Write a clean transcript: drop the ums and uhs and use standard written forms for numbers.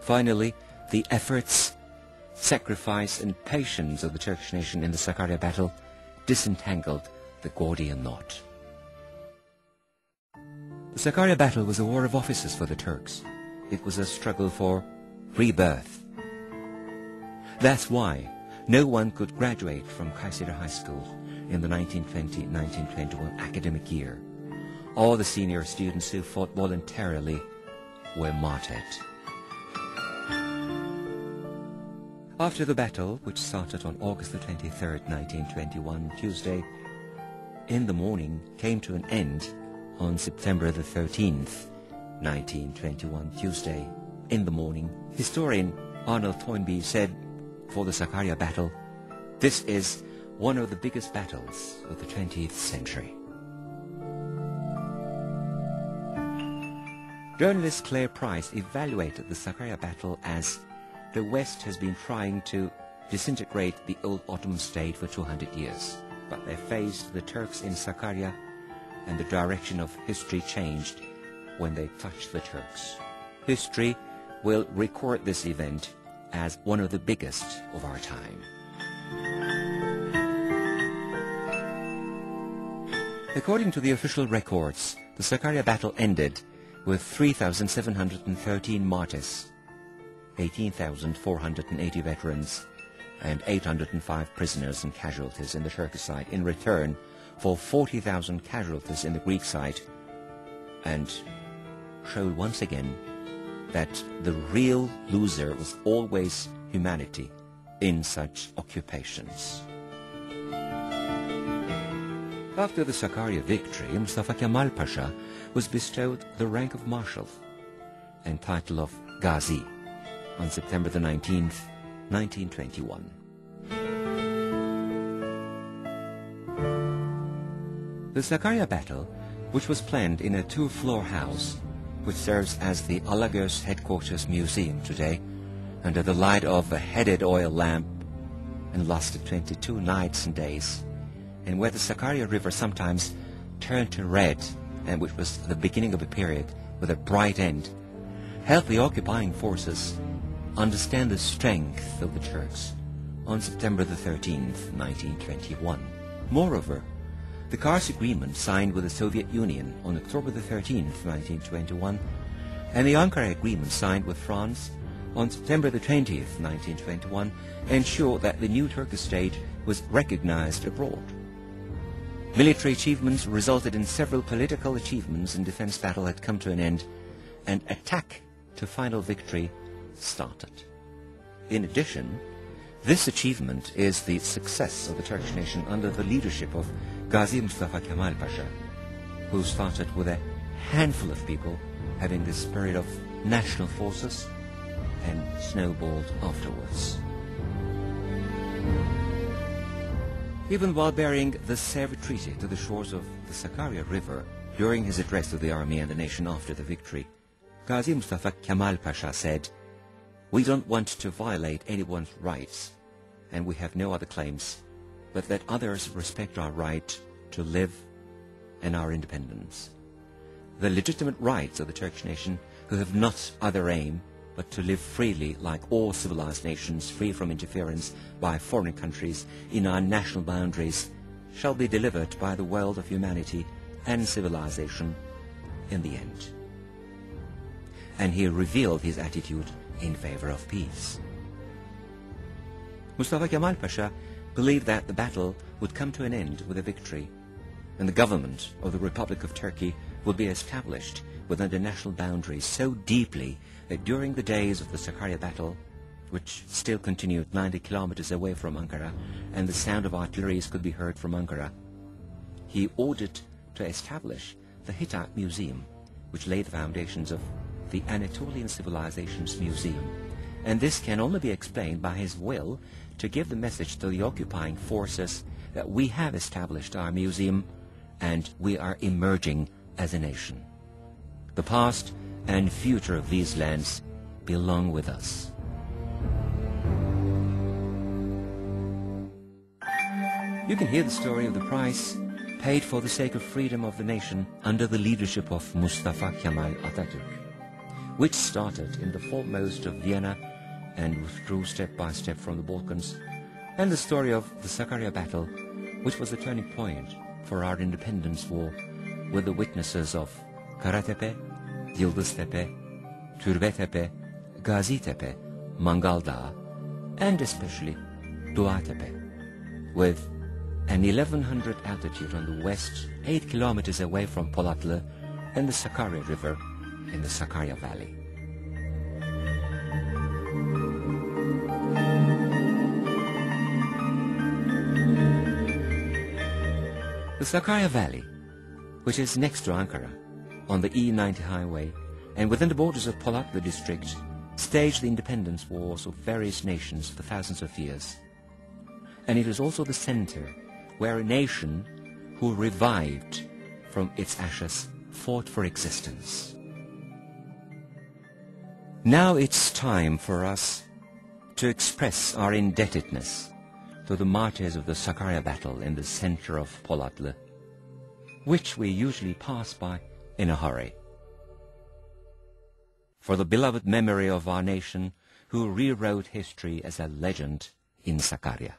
Finally, the efforts, sacrifice and patience of the Turkish nation in the Sakarya battle disentangled the Gordian knot. The Sakarya battle was a war of officers for the Turks. It was a struggle for rebirth. That's why no one could graduate from Kayseri High School in the 1920-1921 academic year. All the senior students who fought voluntarily were martyred. After the battle, which started on August the 23rd, 1921, Tuesday, in the morning, came to an end on September the 13th, 1921, Tuesday, in the morning. Historian Arnold Toynbee said, for the Sakarya battle, this is one of the biggest battles of the 20th century. Journalist Claire Price evaluated the Sakarya battle as the West has been trying to disintegrate the old Ottoman state for 200 years, but they faced the Turks in Sakarya, and the direction of history changed when they touched the Turks. History will record this event as one of the biggest of our time. According to the official records, the Sakarya battle ended with 3,713 martyrs, 18,480 veterans, and 805 prisoners and casualties in the Turkish side in return for 40,000 casualties in the Greek side, and showed once again that the real loser was always humanity in such occupations. After the Sakarya victory, Mustafa Kemal Pasha was bestowed the rank of Marshal and title of Gazi on September the 19th, 1921. The Sakarya battle, which was planned in a two-floor house, which serves as the Alagöz Headquarters Museum today, under the light of a heated oil lamp, and lasted 22 nights and days, and where the Sakarya River sometimes turned to red, and which was the beginning of a period with a bright end, helped the occupying forces understand the strength of the Turks on September the 13th, 1921. Moreover, the Kars Agreement signed with the Soviet Union on October the 13th, 1921, and the Ankara Agreement signed with France on September the 20th, 1921, ensured that the new Turkish state was recognized abroad. Military achievements resulted in several political achievements, and defense battle had come to an end, and attack to final victory started. In addition, this achievement is the success of the Turkish nation under the leadership of Gazi Mustafa Kemal Pasha, who started with a handful of people having the spirit of national forces and snowballed afterwards. Even while bearing the Sevres Treaty to the shores of the Sakarya River, during his address to the army and the nation after the victory, Gazi Mustafa Kemal Pasha said, "We don't want to violate anyone's rights, and we have no other claims, but that others respect our right to live and our independence. The legitimate rights of the Turkish nation, who have not other aim but to live freely like all civilized nations, free from interference by foreign countries in our national boundaries, shall be delivered by the world of humanity and civilization in the end." And he revealed his attitude in favor of peace. Mustafa Kemal Pasha believed that the battle would come to an end with a victory, and the government of the Republic of Turkey would be established within the national boundaries so deeply that during the days of the Sakarya battle, which still continued 90 kilometers away from Ankara, and the sound of artillery could be heard from Ankara, he ordered to establish the Hittite Museum, which laid the foundations of the Anatolian Civilizations Museum. And this can only be explained by his will to give the message to the occupying forces that we have established our museum and we are emerging as a nation. The past and future of these lands belong with us. You can hear the story of the price paid for the sake of freedom of the nation under the leadership of Mustafa Kemal Atatürk. which started in the foremost of Vienna and withdrew step by step from the Balkans, and the story of the Sakarya battle, which was the turning point for our independence war, with the witnesses of Karatepe, Yıldıztepe, Türbetepe, Gazitepe, Mangal Dağı, and especially Duatepe, with an 1100 altitude on the west, 8 kilometers away from Polatlı, and the Sakarya River in the Sakarya Valley. The Sakarya Valley, which is next to Ankara, on the E90 highway, and within the borders of Polatlı district, staged the independence wars of various nations for thousands of years. And it is also the center where a nation who revived from its ashes fought for existence. Now it's time for us to express our indebtedness to the martyrs of the Sakarya battle in the center of Polatlı, which we usually pass by in a hurry. For the beloved memory of our nation who rewrote history as a legend in Sakarya.